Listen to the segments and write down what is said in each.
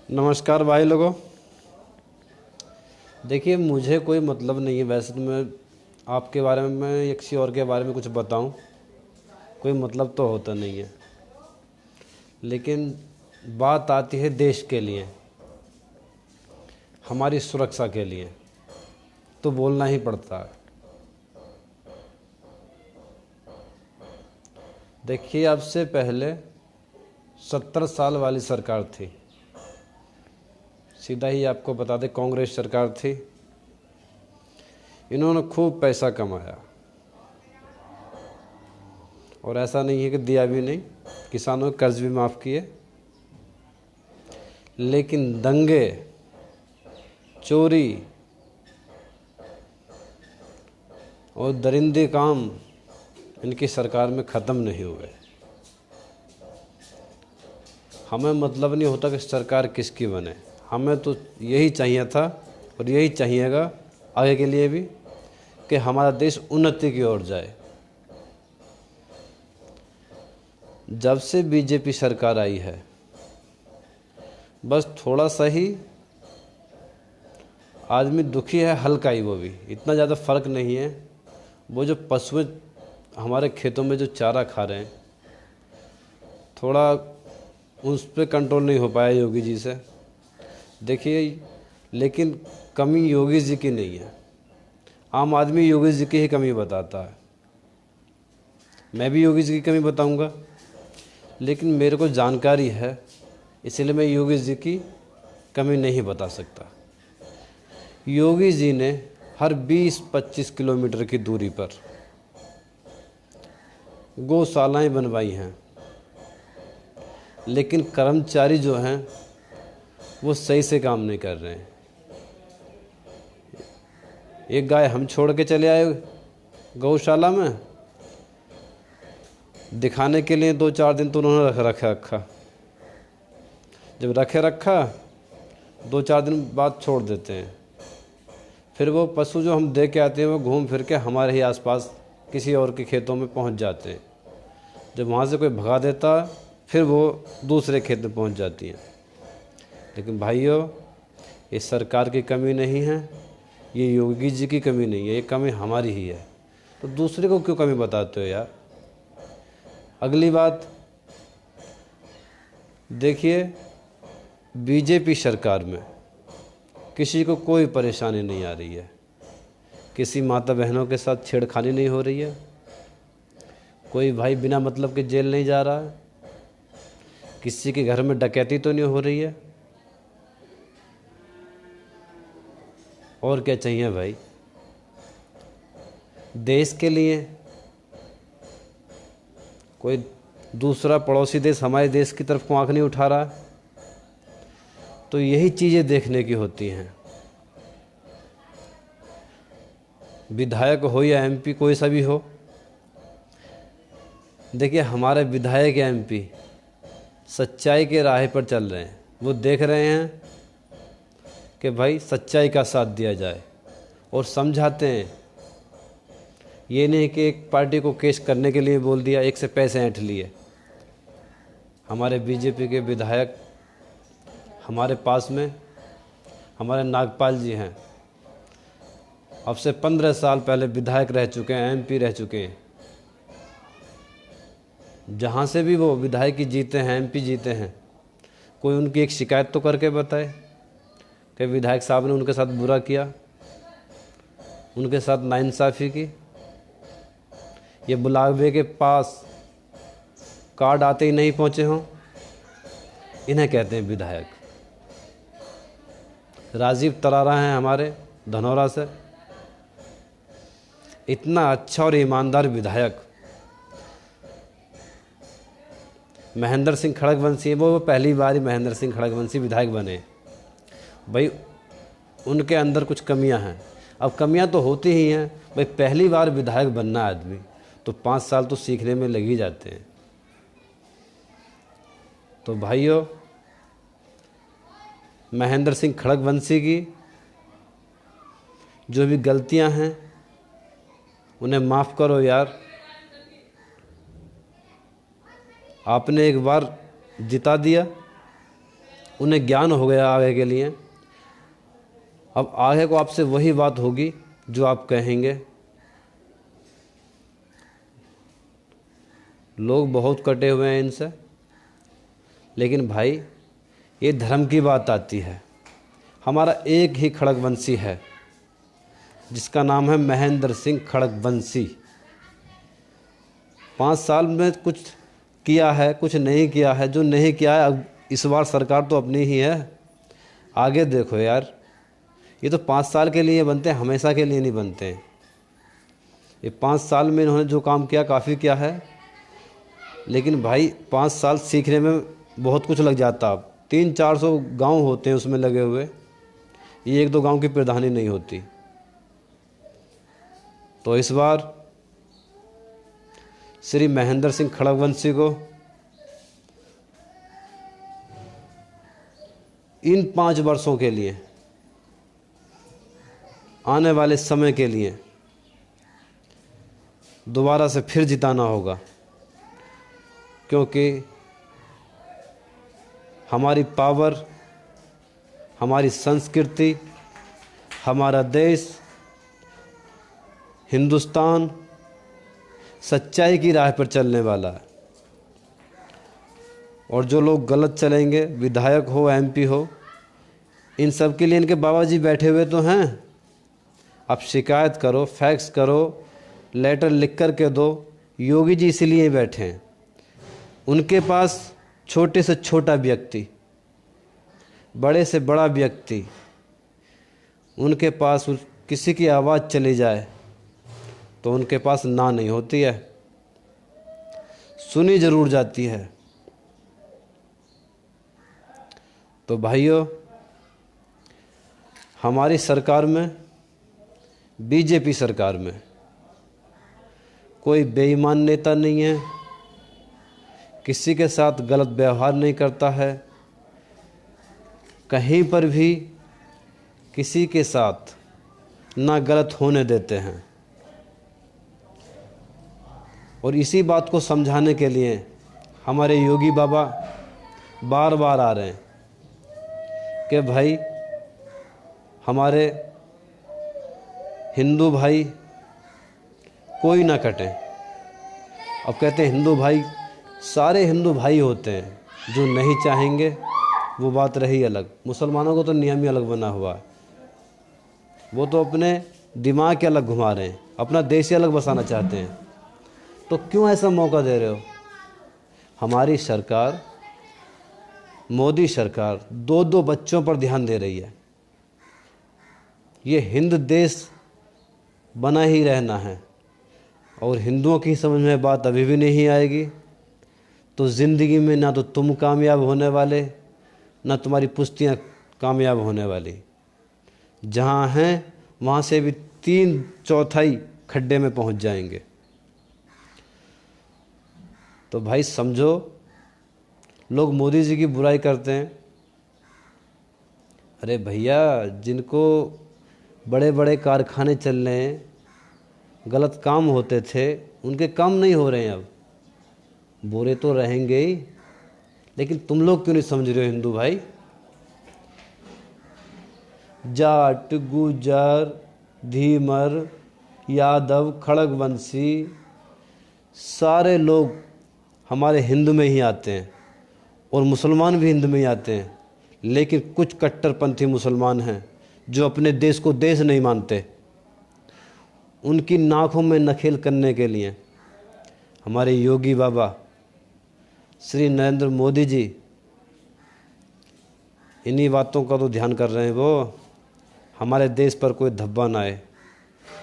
नमस्कार भाई लोगों। देखिए, मुझे कोई मतलब नहीं है वैसे तो मैं आपके बारे में या किसी और के बारे में कुछ बताऊं, कोई मतलब तो होता नहीं है। लेकिन बात आती है देश के लिए, हमारी सुरक्षा के लिए, तो बोलना ही पड़ता है। देखिए, अब से पहले 70 साल वाली सरकार थी, सीधा ही आपको बता दें, कांग्रेस सरकार थी। इन्होंने खूब पैसा कमाया और ऐसा नहीं है कि दिया भी नहीं, किसानों के कर्ज भी माफ़ किए। लेकिन दंगे, चोरी और दरिंदे काम इनकी सरकार में ख़त्म नहीं हुए। हमें मतलब नहीं होता कि सरकार किसकी बने, हमें तो यही चाहिए था और यही चाहिएगा आगे के लिए भी कि हमारा देश उन्नति की ओर जाए। जब से बीजेपी सरकार आई है, बस थोड़ा सा ही आदमी दुखी है, हल्का ही, वो भी इतना ज़्यादा फ़र्क नहीं है। वो जो पशु हमारे खेतों में जो चारा खा रहे हैं, थोड़ा उस पर कंट्रोल नहीं हो पाया योगी जी से। देखिए, लेकिन कमी योगी जी की नहीं है, आम आदमी योगी जी की ही कमी बताता है। मैं भी योगी जी की कमी बताऊंगा, लेकिन मेरे को जानकारी है, इसलिए मैं योगी जी की कमी नहीं बता सकता। योगी जी ने हर 20-25 किलोमीटर की दूरी पर गौशालाएं बनवाई हैं, लेकिन कर्मचारी जो हैं वो सही से काम नहीं कर रहे हैं। एक गाय हम छोड़ के चले आए गौशाला में, दिखाने के लिए 2-4 दिन तो उन्होंने रखा। जब रखा 2-4 दिन बाद छोड़ देते हैं। फिर वो पशु जो हम दे के आते हैं वो घूम फिर के हमारे ही आसपास किसी और के खेतों में पहुंच जाते हैं। जब वहाँ से कोई भगा देता, फिर वो दूसरे खेत में पहुंच जाती हैं। लेकिन भाइयों, ये सरकार की कमी नहीं है, ये योगी जी की कमी नहीं है, ये कमी हमारी ही है। तो दूसरे को क्यों कमी बताते हो यार। अगली बात देखिए, बीजेपी सरकार में किसी को कोई परेशानी नहीं आ रही है, किसी माता बहनों के साथ छेड़खानी नहीं हो रही है, कोई भाई बिना मतलब के जेल नहीं जा रहा है, किसी के घर में डकैती तो नहीं हो रही है। और क्या चाहिए भाई। देश के लिए कोई दूसरा पड़ोसी देश हमारे देश की तरफ को आंख नहीं उठा रहा, तो यही चीज़ें देखने की होती हैं। विधायक हो या एमपी, कोई सा भी हो, देखिए हमारे विधायक या एमपी सच्चाई के राह पर चल रहे हैं। वो देख रहे हैं कि भाई सच्चाई का साथ दिया जाए और समझाते हैं। ये नहीं कि एक पार्टी को केस करने के लिए बोल दिया, एक से पैसे ऐंठ लिए। हमारे बीजेपी के विधायक हमारे पास में हमारे नागपाल जी हैं, अब से 15 साल पहले विधायक रह चुके हैं, एमपी रह चुके हैं। जहाँ से भी वो विधायक ही जीते हैं, एमपी जीते हैं, कोई उनकी एक शिकायत तो करके बताए कि विधायक साहब ने उनके साथ बुरा किया, उनके साथ नाइंसाफ़ी की। ये बुलावे के पास कार्ड आते ही नहीं पहुँचे हों, इन्हें कहते हैं विधायक। राजीव तरारा हैं हमारे धनौरा से, इतना अच्छा और ईमानदार विधायक। महेंद्र सिंह खड़गवंशी, वो पहली बार ही महेंद्र सिंह खड़गवंशी विधायक बने। भाई उनके अंदर कुछ कमियां हैं, अब कमियां तो होती ही हैं भाई, पहली बार विधायक बनना आदमी तो 5 साल तो सीखने में लग ही जाते हैं। तो भाइयों, महेंद्र सिंह खड़गवंशी की जो भी गलतियां हैं उन्हें माफ़ करो यार। आपने एक बार जिता दिया, उन्हें ज्ञान हो गया आगे के लिए। अब आगे को आपसे वही बात होगी जो आप कहेंगे। लोग बहुत कटे हुए हैं इनसे, लेकिन भाई ये धर्म की बात आती है। हमारा एक ही खड़गवंशी है जिसका नाम है महेंद्र सिंह खड़गवंशी। 5 साल में कुछ किया है, कुछ नहीं किया है। जो नहीं किया है, अब इस बार सरकार तो अपनी ही है। आगे देखो यार, ये तो 5 साल के लिए बनते हैं, हमेशा के लिए नहीं बनते हैं। ये 5 साल में इन्होंने जो काम किया काफ़ी किया है, लेकिन भाई 5 साल सीखने में बहुत कुछ लग जाता। अब 300-400 गांव होते हैं उसमें लगे हुए, ये 1-2 गांव की प्रधानी नहीं होती। तो इस बार श्री महेंद्र सिंह खड़गवंशी को इन 5 वर्षों के लिए, आने वाले समय के लिए दोबारा से फिर जिताना होगा, क्योंकि हमारी पावर, हमारी संस्कृति, हमारा देश हिंदुस्तान सच्चाई की राह पर चलने वाला है। और जो लोग गलत चलेंगे, विधायक हो, एमपी हो, इन सब के लिए इनके बाबा जी बैठे हुए तो हैं। आप शिकायत करो, फैक्स करो, लेटर लिख कर के दो। योगी जी इसीलिए बैठे हैं। उनके पास छोटे से छोटा व्यक्ति, बड़े से बड़ा व्यक्ति, उनके पास किसी की आवाज़ चली जाए तो उनके पास ना नहीं होती है, सुनी ज़रूर जाती है। तो भाइयों, हमारी सरकार में, बीजेपी सरकार में कोई बेईमान नेता नहीं है, किसी के साथ गलत व्यवहार नहीं करता है, कहीं पर भी किसी के साथ ना गलत होने देते हैं। और इसी बात को समझाने के लिए हमारे योगी बाबा बार बार आ रहे हैं कि भाई हमारे हिंदू भाई कोई ना कटें। अब कहते हैं हिंदू भाई, सारे हिंदू भाई होते हैं, जो नहीं चाहेंगे वो बात रही अलग। मुसलमानों को तो नियम ही अलग बना हुआ है, वो तो अपने दिमाग के अलग घुमा रहे हैं, अपना देश ही अलग बसाना चाहते हैं। तो क्यों ऐसा मौका दे रहे हो? हमारी सरकार, मोदी सरकार 2-2 बच्चों पर ध्यान दे रही है। ये हिंद देश बना ही रहना है, और हिंदुओं की समझ में बात अभी भी नहीं आएगी तो ज़िंदगी में ना तो तुम कामयाब होने वाले, ना तुम्हारी पुश्तियाँ कामयाब होने वाली। जहाँ हैं वहाँ से भी 3/4 खड्डे में पहुँच जाएंगे। तो भाई समझो, लोग मोदी जी की बुराई करते हैं। अरे भैया, जिनको बड़े बड़े कारखाने चल रहे हैं, गलत काम होते थे, उनके काम नहीं हो रहे हैं अब। बुरे तो रहेंगे ही, लेकिन तुम लोग क्यों नहीं समझ रहे हो हिंदू भाई? जाट, गुजर, धीमर, यादव, खड़गवंशी, सारे लोग हमारे हिंदू में ही आते हैं, और मुसलमान भी हिंदू में ही आते हैं। लेकिन कुछ कट्टरपंथी मुसलमान हैं जो अपने देश को देश नहीं मानते। उनकी नाकों में नखेल करने के लिए हमारे योगी बाबा श्री नरेंद्र मोदी जी इन्हीं बातों का तो ध्यान कर रहे हैं। वो हमारे देश पर कोई धब्बा ना आए,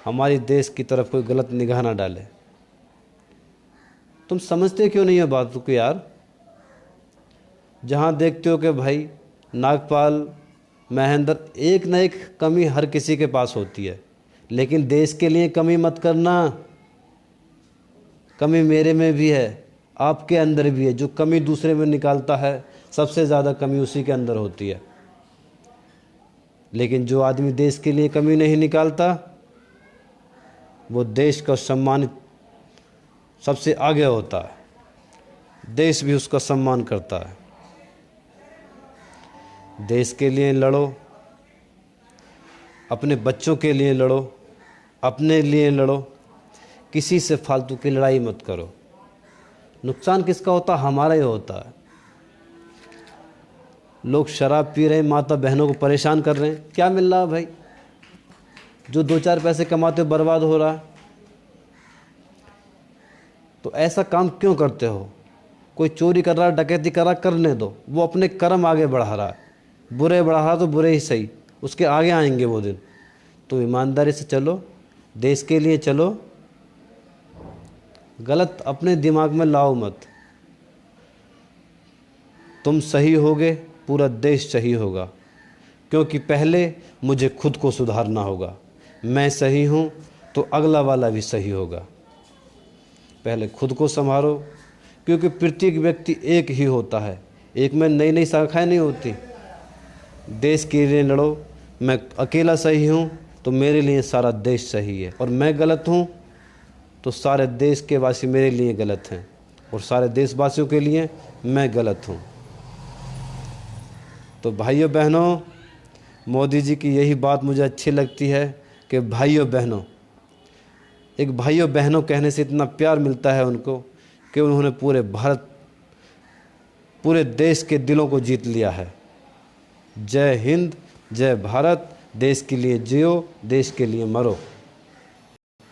हमारी देश की तरफ कोई गलत निगाह ना डाले। तुम समझते क्यों नहीं हो बातों को यार? जहाँ देखते हो कि भाई नागपाल, महेंद्र, एक न एक कमी हर किसी के पास होती है, लेकिन देश के लिए कमी मत करना। कमी मेरे में भी है, आपके अंदर भी है। जो कमी दूसरे में निकालता है, सबसे ज़्यादा कमी उसी के अंदर होती है। लेकिन जो आदमी देश के लिए कमी नहीं निकालता, वो देश का सम्मानित सबसे आगे होता है, देश भी उसका सम्मान करता है। देश के लिए लड़ो, अपने बच्चों के लिए लड़ो, अपने लिए लड़ो, किसी से फालतू की लड़ाई मत करो। नुकसान किसका होता? हमारा ही होता है। लोग शराब पी रहे हैं, माता बहनों को परेशान कर रहे हैं, क्या मिल रहा है भाई? जो 2-4 पैसे कमाते हो बर्बाद हो रहा है। तो ऐसा काम क्यों करते हो? कोई चोरी कर रहा है, डकैती कर रहा है, करने दो, वो अपने कर्म आगे बढ़ा रहा है। बुरे बढ़ा रहा तो बुरे ही सही, उसके आगे आएंगे वो दिन। तो ईमानदारी से चलो, देश के लिए चलो, गलत अपने दिमाग में लाओ मत। तुम सही होगे, पूरा देश सही होगा, क्योंकि पहले मुझे खुद को सुधारना होगा। मैं सही हूँ तो अगला वाला भी सही होगा। पहले खुद को संभालो, क्योंकि प्रत्येक व्यक्ति एक ही होता है, एक में नई नई शाखाएं नहीं होती। देश के लिए लड़ो। मैं अकेला सही हूँ तो मेरे लिए सारा देश सही है, और मैं गलत हूँ तो सारे देश के वासी मेरे लिए गलत हैं, और सारे देशवासियों के लिए मैं गलत हूँ। तो भाइयों बहनों, मोदी जी की यही बात मुझे अच्छी लगती है कि भाइयों बहनों, एक भाइयों बहनों कहने से इतना प्यार मिलता है उनको कि उन्होंने पूरे देश के दिलों को जीत लिया है। जय हिंद, जय भारत। देश के लिए जियो, देश के लिए मरो।